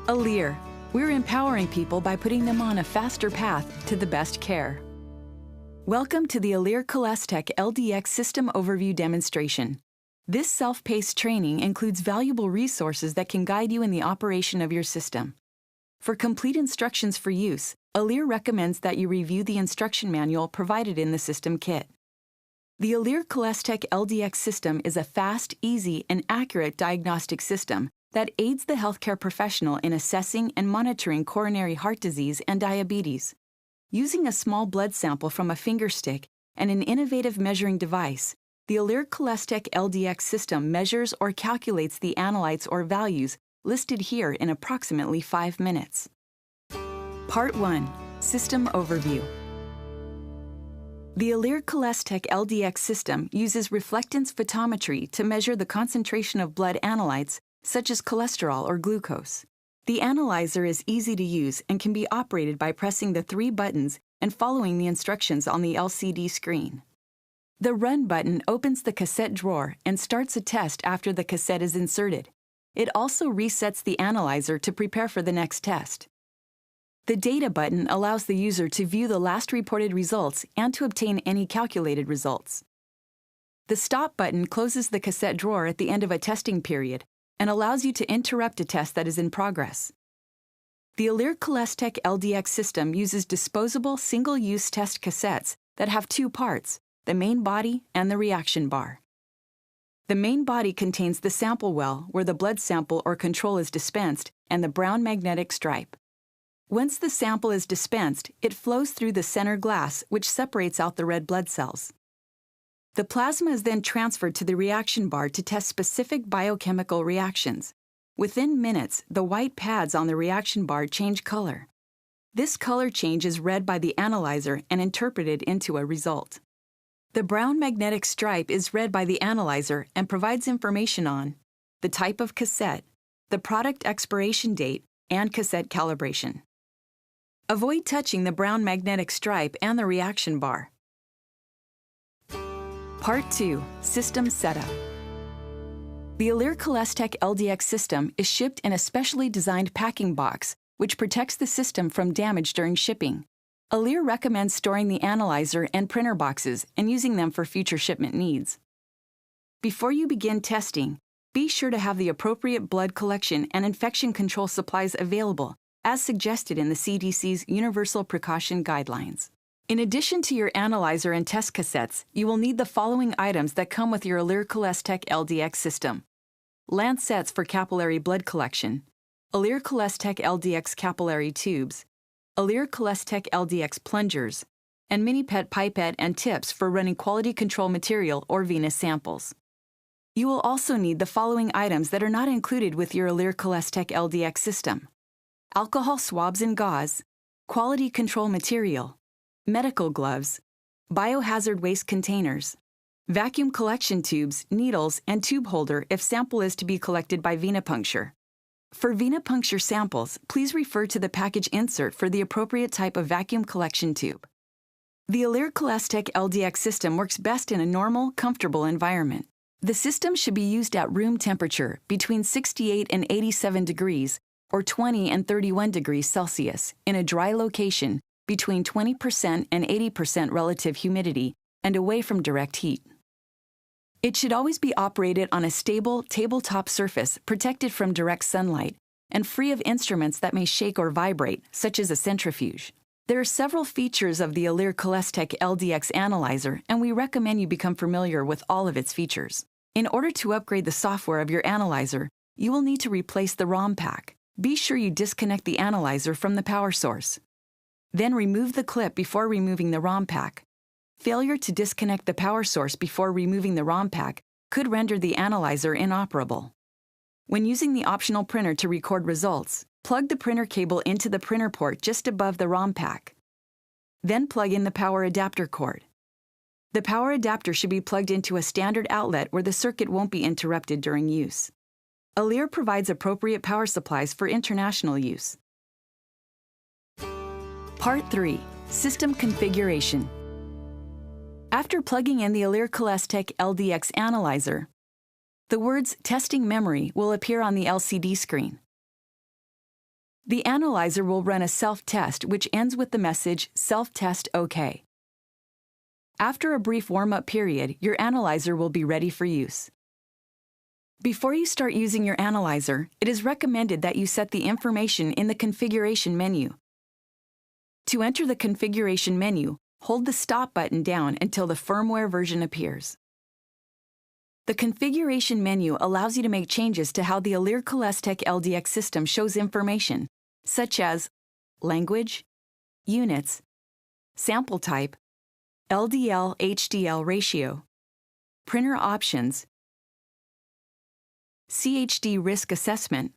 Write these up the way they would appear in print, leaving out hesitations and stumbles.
Alere. We're empowering people by putting them on a faster path to the best care. Welcome to the Alere Cholestech LDX System Overview Demonstration. This self-paced training includes valuable resources that can guide you in the operation of your system. For complete instructions for use, Alere recommends that you review the instruction manual provided in the system kit. The Alere Cholestech LDX system is a fast, easy, and accurate diagnostic system that aids the healthcare professional in assessing and monitoring coronary heart disease and diabetes. Using a small blood sample from a fingerstick and an innovative measuring device, the Alere Cholestech LDX system measures or calculates the analytes or values listed here in approximately 5 minutes. Part 1. System Overview. The Alere Cholestech LDX system uses reflectance photometry to measure the concentration of blood analytes such as cholesterol or glucose. The analyzer is easy to use and can be operated by pressing the 3 buttons and following the instructions on the LCD screen. The Run button opens the cassette drawer and starts a test after the cassette is inserted. It also resets the analyzer to prepare for the next test. The Data button allows the user to view the last reported results and to obtain any calculated results. The Stop button closes the cassette drawer at the end of a testing period and allows you to interrupt a test that is in progress. The Alere Cholestech LDX system uses disposable single-use test cassettes that have 2 parts, the main body and the reaction bar. The main body contains the sample well where the blood sample or control is dispensed and the brown magnetic stripe. Once the sample is dispensed, it flows through the center glass, which separates out the red blood cells. The plasma is then transferred to the reaction bar to test specific biochemical reactions. Within minutes, the white pads on the reaction bar change color. This color change is read by the analyzer and interpreted into a result. The brown magnetic stripe is read by the analyzer and provides information on the type of cassette, the product expiration date, and cassette calibration. Avoid touching the brown magnetic stripe and the reaction bar. Part 2. System Setup. The Alere Cholestech LDX system is shipped in a specially designed packing box, which protects the system from damage during shipping. Alere recommends storing the analyzer and printer boxes and using them for future shipment needs. Before you begin testing, be sure to have the appropriate blood collection and infection control supplies available, as suggested in the CDC's Universal Precaution Guidelines. In addition to your analyzer and test cassettes, you will need the following items that come with your Alere Cholestech LDX system: lancets for capillary blood collection, Alere Cholestech LDX capillary tubes, Alere Cholestech LDX plungers, and mini-PET pipette and tips for running quality control material or venous samples. You will also need the following items that are not included with your Alere Cholestech LDX system: alcohol swabs and gauze, quality control material, medical gloves, biohazard waste containers, vacuum collection tubes, needles, and tube holder if sample is to be collected by venipuncture. For venipuncture samples, please refer to the package insert for the appropriate type of vacuum collection tube. The Alere Cholestech LDX system works best in a normal, comfortable environment. The system should be used at room temperature between 68 and 87 degrees or 20 and 31 degrees Celsius in a dry location between 20% and 80% relative humidity and away from direct heat. It should always be operated on a stable tabletop surface protected from direct sunlight and free of instruments that may shake or vibrate, such as a centrifuge. There are several features of the Alere Cholestech LDX analyzer, and we recommend you become familiar with all of its features. In order to upgrade the software of your analyzer, you will need to replace the ROM pack. Be sure you disconnect the analyzer from the power source. Then remove the clip before removing the ROM pack. Failure to disconnect the power source before removing the ROM pack could render the analyzer inoperable. When using the optional printer to record results, plug the printer cable into the printer port just above the ROM pack. Then plug in the power adapter cord. The power adapter should be plugged into a standard outlet where the circuit won't be interrupted during use. Alere provides appropriate power supplies for international use. Part 3. System Configuration. After plugging in the Alere Cholestech LDX analyzer, the words Testing Memory will appear on the LCD screen. The analyzer will run a self-test which ends with the message Self-Test OK. After a brief warm-up period, your analyzer will be ready for use. Before you start using your analyzer, it is recommended that you set the information in the configuration menu. To enter the configuration menu, hold the Stop button down until the firmware version appears. The configuration menu allows you to make changes to how the Alere Cholestech LDX system shows information, such as language, units, sample type, LDL-HDL ratio, printer options, CHD risk assessment,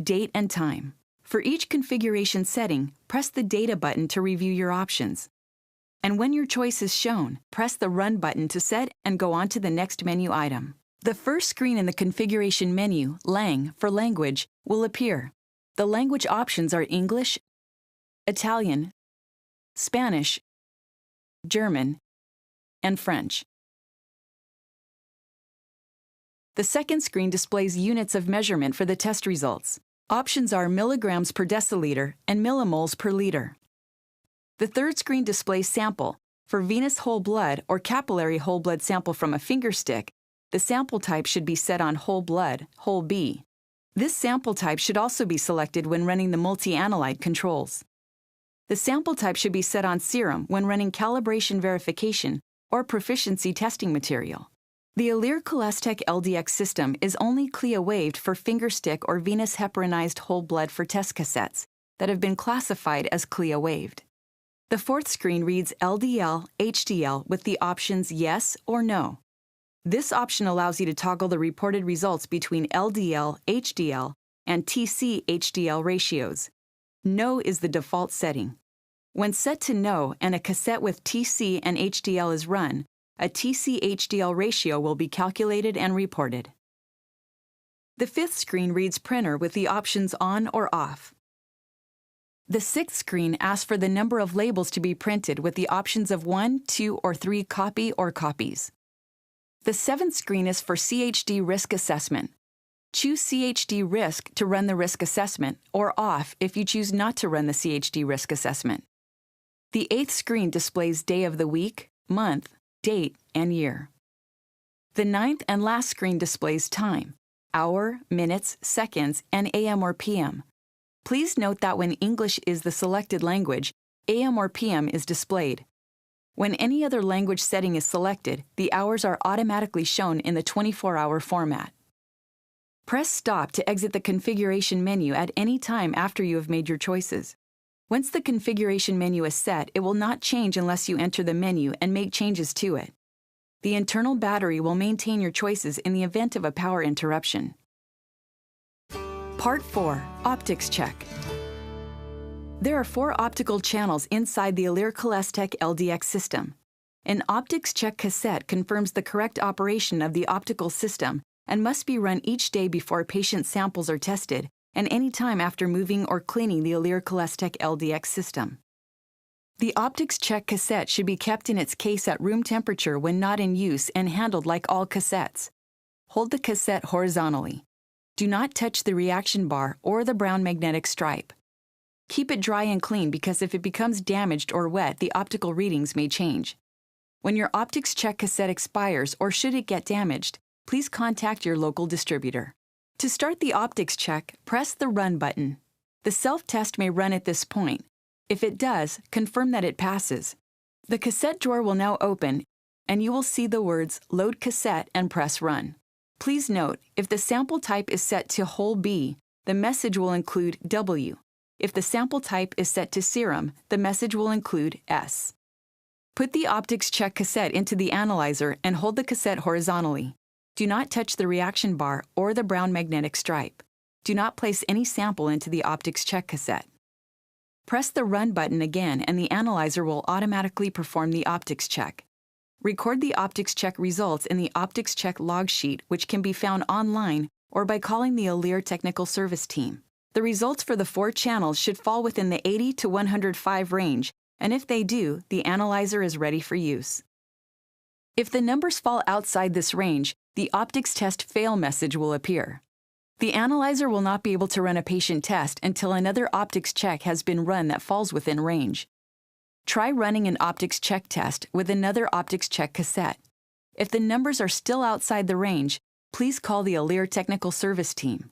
date and time. For each configuration setting, press the Data button to review your options. And when your choice is shown, press the Run button to set and go on to the next menu item. The first screen in the configuration menu, Lang for language, will appear. The language options are English, Italian, Spanish, German, and French. The second screen displays units of measurement for the test results. Options are milligrams per deciliter and millimoles per liter. The third screen displays sample. For venous whole blood or capillary whole blood sample from a fingerstick, the sample type should be set on whole blood, whole B. This sample type should also be selected when running the multi-analyte controls. The sample type should be set on serum when running calibration verification or proficiency testing material. The Alere Cholestech LDX system is only CLIA-waived for fingerstick or venous heparinized whole blood for test cassettes that have been classified as CLIA-waived. The fourth screen reads LDL, HDL with the options Yes or No. This option allows you to toggle the reported results between LDL, HDL, and TC-HDL ratios. No is the default setting. When set to No and a cassette with TC and HDL is run, a TC-HDL ratio will be calculated and reported. The fifth screen reads Printer with the options On or Off. The sixth screen asks for the number of labels to be printed with the options of 1, 2, or 3 copy or copies. The seventh screen is for CHD risk assessment. Choose CHD risk to run the risk assessment, or off if you choose not to run the CHD risk assessment. The eighth screen displays day of the week, month, date, and year. The ninth and last screen displays time, hour, minutes, seconds, and AM or PM. Please note that when English is the selected language, AM or PM is displayed. When any other language setting is selected, the hours are automatically shown in the 24-hour format. Press Stop to exit the configuration menu at any time after you have made your choices. Once the configuration menu is set, it will not change unless you enter the menu and make changes to it. The internal battery will maintain your choices in the event of a power interruption. Part 4. Optics Check. There are 4 optical channels inside the Alere Cholestech LDX system. An optics check cassette confirms the correct operation of the optical system and must be run each day before patient samples are tested and any time after moving or cleaning the Alere Cholestech LDX system. The optics check cassette should be kept in its case at room temperature when not in use and handled like all cassettes. Hold the cassette horizontally. Do not touch the reaction bar or the brown magnetic stripe. Keep it dry and clean because if it becomes damaged or wet, the optical readings may change. When your optics check cassette expires or should it get damaged, please contact your local distributor. To start the optics check, press the Run button. The self-test may run at this point. If it does, confirm that it passes. The cassette drawer will now open, and you will see the words Load Cassette and press Run. Please note, if the sample type is set to whole B, the message will include W. If the sample type is set to serum, the message will include S. Put the optics check cassette into the analyzer and hold the cassette horizontally. Do not touch the reaction bar or the brown magnetic stripe. Do not place any sample into the optics check cassette. Press the Run button again and the analyzer will automatically perform the optics check. Record the optics check results in the optics check log sheet, which can be found online or by calling the Alere technical service team. The results for the 4 channels should fall within the 80 to 105 range, and if they do, the analyzer is ready for use. If the numbers fall outside this range, the optics test fail message will appear. The analyzer will not be able to run a patient test until another optics check has been run that falls within range. Try running an optics check test with another optics check cassette. If the numbers are still outside the range, please call the Alere technical service team.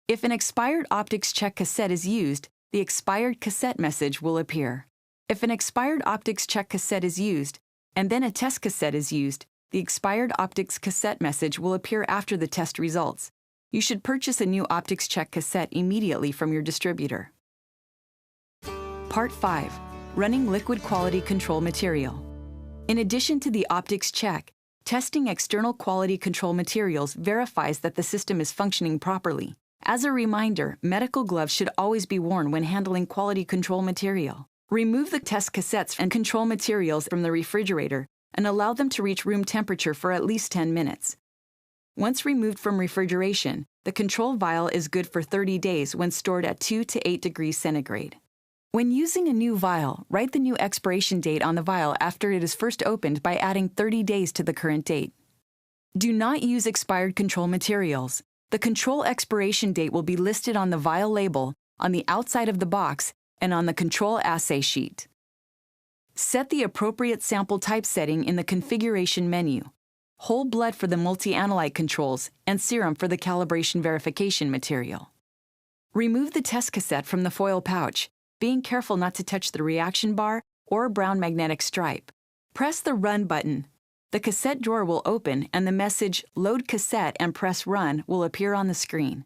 If an expired optics check cassette is used, the expired cassette message will appear. If an expired optics check cassette is used, and then a test cassette is used, the expired optics cassette message will appear after the test results. You should purchase a new optics check cassette immediately from your distributor. Part 5. Running liquid quality control material. In addition to the optics check, testing external quality control materials verifies that the system is functioning properly. As a reminder, medical gloves should always be worn when handling quality control material. Remove the test cassettes and control materials from the refrigerator and allow them to reach room temperature for at least 10 minutes. Once removed from refrigeration, the control vial is good for 30 days when stored at 2 to 8 degrees centigrade. When using a new vial, write the new expiration date on the vial after it is first opened by adding 30 days to the current date. Do not use expired control materials. The control expiration date will be listed on the vial label, on the outside of the box, and on the control assay sheet. Set the appropriate sample type setting in the configuration menu. Whole blood for the multi-analyte controls and serum for the calibration verification material. Remove the test cassette from the foil pouch, being careful not to touch the reaction bar or brown magnetic stripe. Press the Run button. The cassette drawer will open and the message Load Cassette and Press Run will appear on the screen.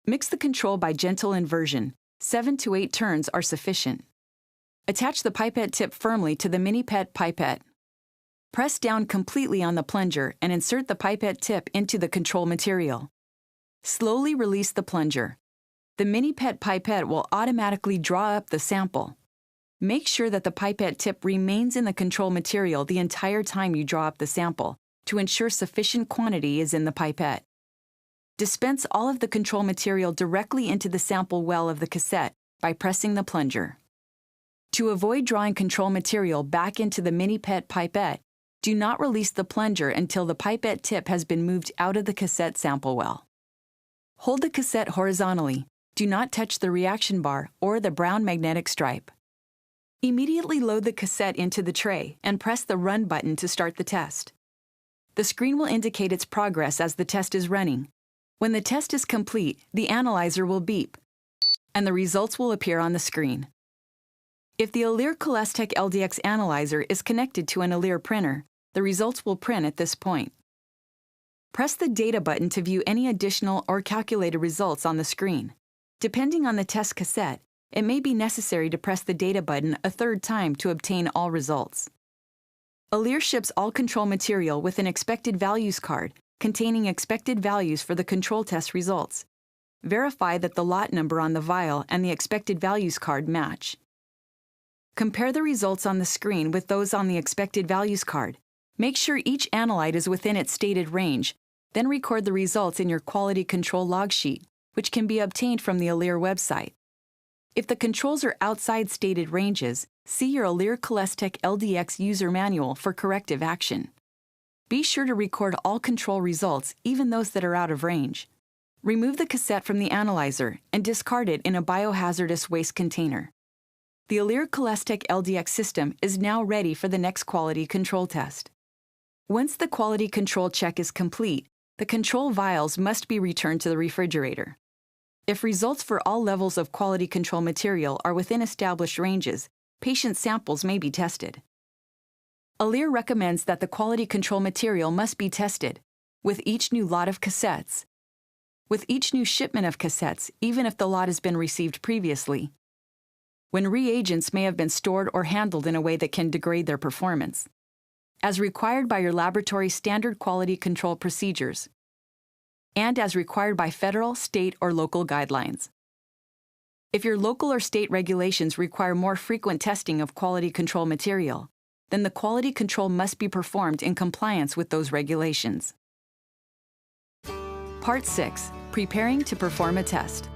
Mix the control by gentle inversion. 7 to 8 turns are sufficient. Attach the pipette tip firmly to the mini PET pipette. Press down completely on the plunger and insert the pipette tip into the control material. Slowly release the plunger. The mini PET pipette will automatically draw up the sample. Make sure that the pipette tip remains in the control material the entire time you draw up the sample to ensure sufficient quantity is in the pipette. Dispense all of the control material directly into the sample well of the cassette by pressing the plunger. To avoid drawing control material back into the mini PET pipette, do not release the plunger until the pipette tip has been moved out of the cassette sample well. Hold the cassette horizontally. Do not touch the reaction bar or the brown magnetic stripe. Immediately load the cassette into the tray and press the Run button to start the test. The screen will indicate its progress as the test is running. When the test is complete, the analyzer will beep, and the results will appear on the screen. If the Alere Cholestech LDX analyzer is connected to an Alere printer, the results will print at this point. Press the Data button to view any additional or calculated results on the screen. Depending on the test cassette, it may be necessary to press the Data button a third time to obtain all results. Alere ships all control material with an expected values card containing expected values for the control test results. Verify that the lot number on the vial and the expected values card match. Compare the results on the screen with those on the expected values card. Make sure each analyte is within its stated range, then record the results in your quality control log sheet, which can be obtained from the Alere website. If the controls are outside stated ranges, see your Alere Cholestech LDX user manual for corrective action. Be sure to record all control results, even those that are out of range. Remove the cassette from the analyzer and discard it in a biohazardous waste container. The Alere Cholestech LDX system is now ready for the next quality control test. Once the quality control check is complete, the control vials must be returned to the refrigerator. If results for all levels of quality control material are within established ranges, patient samples may be tested. Alere recommends that the quality control material must be tested with each new lot of cassettes, with each new shipment of cassettes, even if the lot has been received previously, when reagents may have been stored or handled in a way that can degrade their performance, as required by your laboratory standard quality control procedures, and as required by federal, state, or local guidelines. If your local or state regulations require more frequent testing of quality control material, then the quality control must be performed in compliance with those regulations. Part 6. Preparing to perform a test.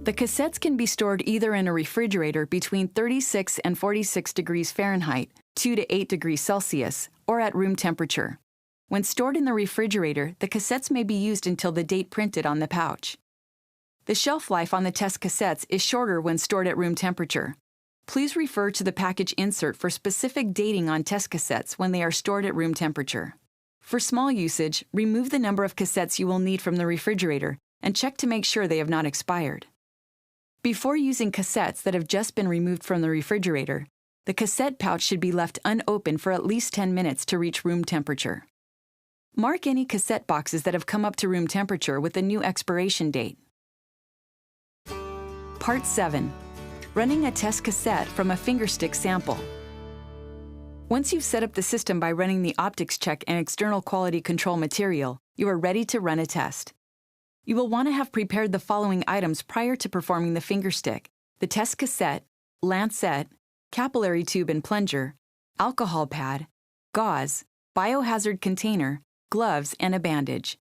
The cassettes can be stored either in a refrigerator between 36 and 46 degrees Fahrenheit, 2 to 8 degrees Celsius, or at room temperature. When stored in the refrigerator, the cassettes may be used until the date printed on the pouch. The shelf life on the test cassettes is shorter when stored at room temperature. Please refer to the package insert for specific dating on test cassettes when they are stored at room temperature. For small usage, remove the number of cassettes you will need from the refrigerator and check to make sure they have not expired. Before using cassettes that have just been removed from the refrigerator, the cassette pouch should be left unopened for at least 10 minutes to reach room temperature. Mark any cassette boxes that have come up to room temperature with a new expiration date. Part 7. Running a test cassette from a Fingerstick sample. Once you've set up the system by running the optics check and external quality control material, you are ready to run a test. You will want to have prepared the following items prior to performing the Fingerstick: the test cassette, lancet, capillary tube and plunger, alcohol pad, gauze, biohazard container, gloves, and a bandage.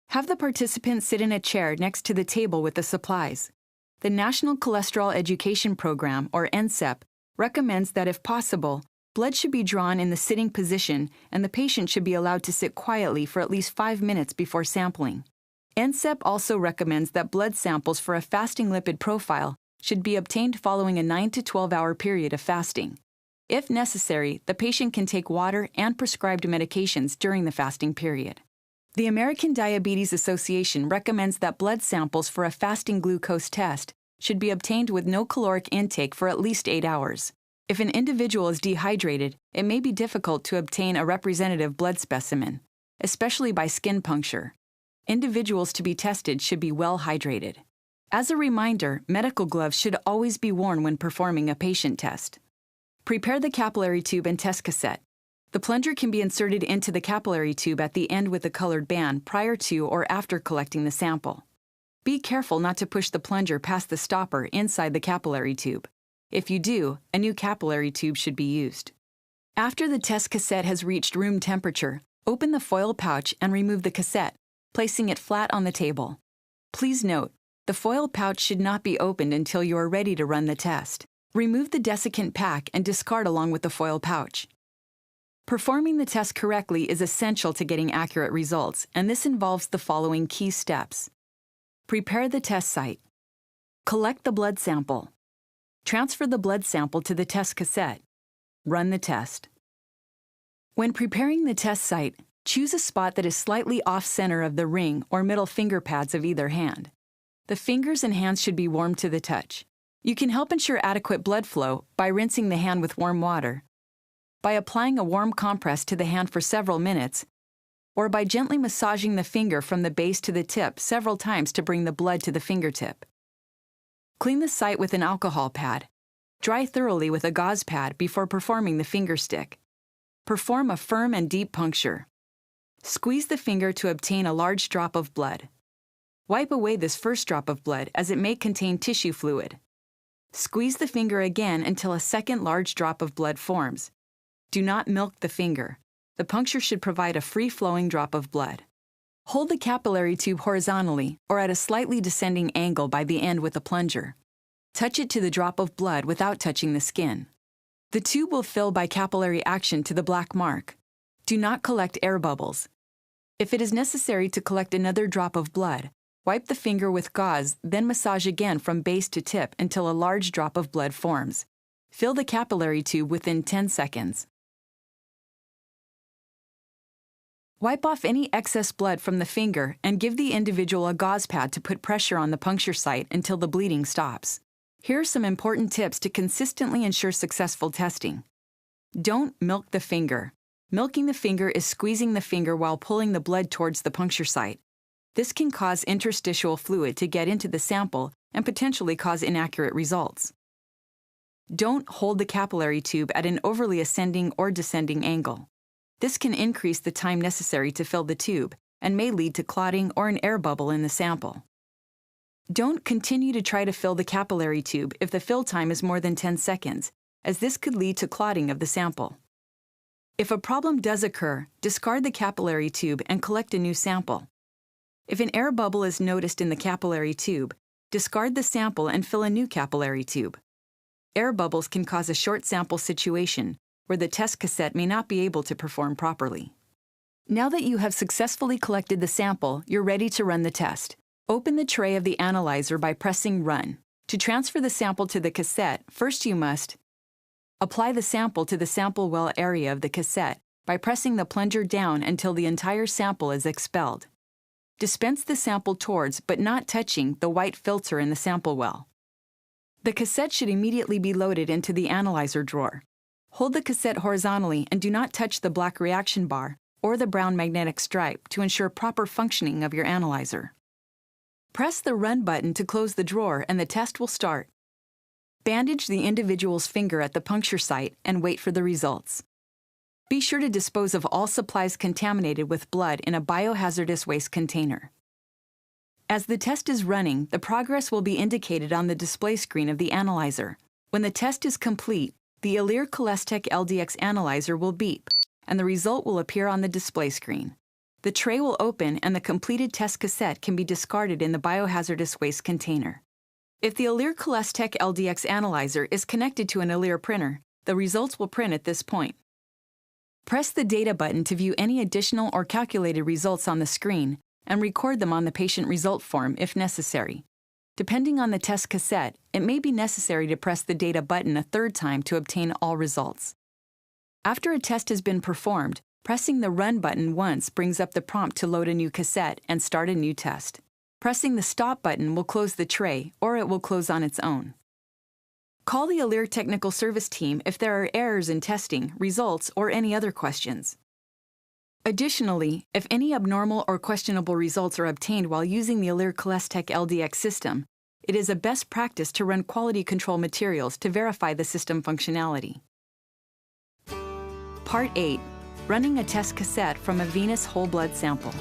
Have the participant sit in a chair next to the table with the supplies. The National Cholesterol Education Program, or NCEP, recommends that if possible, blood should be drawn in the sitting position and the patient should be allowed to sit quietly for at least 5 minutes before sampling. NCEP also recommends that blood samples for a fasting lipid profile should be obtained following a 9 to 12-hour period of fasting. If necessary, the patient can take water and prescribed medications during the fasting period. The American Diabetes Association recommends that blood samples for a fasting glucose test should be obtained with no caloric intake for at least 8 hours. If an individual is dehydrated, it may be difficult to obtain a representative blood specimen, especially by skin puncture. Individuals to be tested should be well hydrated. As a reminder, medical gloves should always be worn when performing a patient test. Prepare the capillary tube and test cassette. The plunger can be inserted into the capillary tube at the end with a colored band prior to or after collecting the sample. Be careful not to push the plunger past the stopper inside the capillary tube. If you do, a new capillary tube should be used. After the test cassette has reached room temperature, open the foil pouch and remove the cassette, placing it flat on the table. Please note, the foil pouch should not be opened until you are ready to run the test. Remove the desiccant pack and discard along with the foil pouch. Performing the test correctly is essential to getting accurate results, and this involves the following key steps. Prepare the test site. Collect the blood sample. Transfer the blood sample to the test cassette. Run the test. When preparing the test site, choose a spot that is slightly off-center of the ring or middle finger pads of either hand. The fingers and hands should be warm to the touch. You can help ensure adequate blood flow by rinsing the hand with warm water, by applying a warm compress to the hand for several minutes, or by gently massaging the finger from the base to the tip several times to bring the blood to the fingertip. Clean the site with an alcohol pad. Dry thoroughly with a gauze pad before performing the Fingerstick. Perform a firm and deep puncture. Squeeze the finger to obtain a large drop of blood. Wipe away this first drop of blood as it may contain tissue fluid. Squeeze the finger again until a second large drop of blood forms. Do not milk the finger. The puncture should provide a free-flowing drop of blood. Hold the capillary tube horizontally or at a slightly descending angle by the end with a plunger. Touch it to the drop of blood without touching the skin. The tube will fill by capillary action to the black mark. Do not collect air bubbles. If it is necessary to collect another drop of blood, wipe the finger with gauze, then massage again from base to tip until a large drop of blood forms. Fill the capillary tube within 10 seconds. Wipe off any excess blood from the finger and give the individual a gauze pad to put pressure on the puncture site until the bleeding stops. Here are some important tips to consistently ensure successful testing. Don't milk the finger. Milking the finger is squeezing the finger while pulling the blood towards the puncture site. This can cause interstitial fluid to get into the sample and potentially cause inaccurate results. Don't hold the capillary tube at an overly ascending or descending angle. This can increase the time necessary to fill the tube and may lead to clotting or an air bubble in the sample. Don't continue to try to fill the capillary tube if the fill time is more than 10 seconds, as this could lead to clotting of the sample. If a problem does occur, discard the capillary tube and collect a new sample. If an air bubble is noticed in the capillary tube, discard the sample and fill a new capillary tube. Air bubbles can cause a short sample situation where the test cassette may not be able to perform properly. Now that you have successfully collected the sample, you're ready to run the test. Open the tray of the analyzer by pressing Run. To transfer the sample to the cassette, first you must apply the sample to the sample well area of the cassette by pressing the plunger down until the entire sample is expelled. Dispense the sample towards, but not touching, the white filter in the sample well. The cassette should immediately be loaded into the analyzer drawer. Hold the cassette horizontally and do not touch the black reaction bar or the brown magnetic stripe to ensure proper functioning of your analyzer. Press the Run button to close the drawer and the test will start. Bandage the individual's finger at the puncture site and wait for the results. Be sure to dispose of all supplies contaminated with blood in a biohazardous waste container. As the test is running, the progress will be indicated on the display screen of the analyzer. When the test is complete, the Alere Cholestech LDX analyzer will beep, and the result will appear on the display screen. The tray will open and the completed test cassette can be discarded in the biohazardous waste container. If the Alere Cholestech LDX analyzer is connected to an Alere printer, the results will print at this point. Press the Data button to view any additional or calculated results on the screen and record them on the patient result form if necessary. Depending on the test cassette, it may be necessary to press the Data button a third time to obtain all results. After a test has been performed, pressing the Run button once brings up the prompt to load a new cassette and start a new test. Pressing the Stop button will close the tray, or it will close on its own. Call the Alere Technical Service Team if there are errors in testing, results, or any other questions. Additionally, if any abnormal or questionable results are obtained while using the Alere Cholestech LDX system, it is a best practice to run quality control materials to verify the system functionality. Part 8. Running a test cassette from a venous whole blood sample.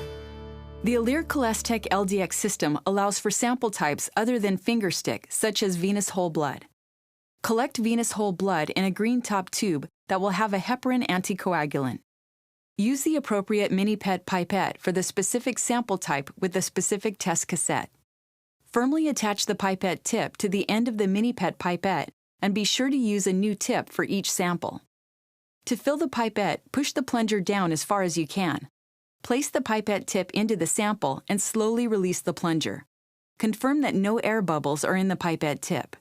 The Alere Cholestech LDX system allows for sample types other than Fingerstick, such as venous whole blood. Collect venous whole blood in a green top tube that will have a heparin anticoagulant. Use the appropriate mini-PET pipette for the specific sample type with the specific test cassette. Firmly attach the pipette tip to the end of the mini-PET pipette and be sure to use a new tip for each sample. To fill the pipette, push the plunger down as far as you can. Place the pipette tip into the sample and slowly release the plunger. Confirm that no air bubbles are in the pipette tip.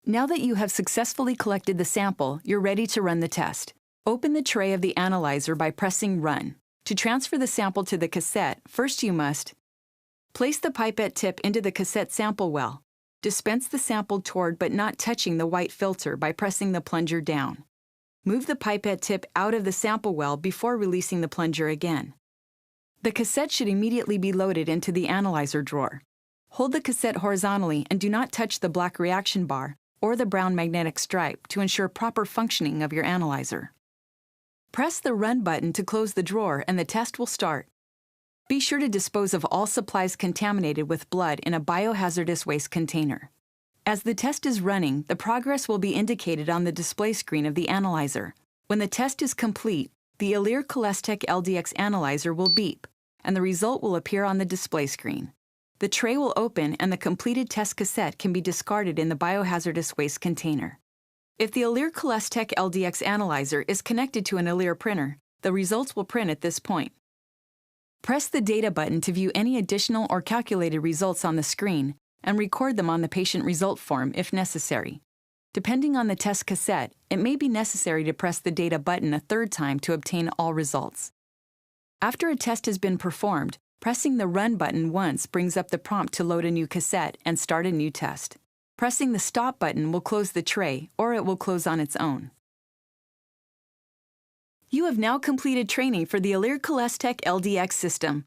Now that you have successfully collected the sample, you're ready to run the test. Open the tray of the analyzer by pressing Run. To transfer the sample to the cassette, first you must place the pipette tip into the cassette sample well. Dispense the sample toward but not touching the white filter by pressing the plunger down. Move the pipette tip out of the sample well before releasing the plunger again. The cassette should immediately be loaded into the analyzer drawer. Hold the cassette horizontally and do not touch the black reaction bar or the brown magnetic stripe to ensure proper functioning of your analyzer. Press the Run button to close the drawer and the test will start. Be sure to dispose of all supplies contaminated with blood in a biohazardous waste container. As the test is running, the progress will be indicated on the display screen of the analyzer. When the test is complete, the Alere Cholestech LDX analyzer will beep, and the result will appear on the display screen. The tray will open and the completed test cassette can be discarded in the biohazardous waste container. If the Alere Cholestech LDX analyzer is connected to an Alere printer, the results will print at this point. Press the Data button to view any additional or calculated results on the screen and record them on the patient result form if necessary. Depending on the test cassette, it may be necessary to press the Data button a third time to obtain all results. After a test has been performed, pressing the Run button once brings up the prompt to load a new cassette and start a new test. Pressing the Stop button will close the tray, or it will close on its own. You have now completed training for the Alere Cholestech LDX system.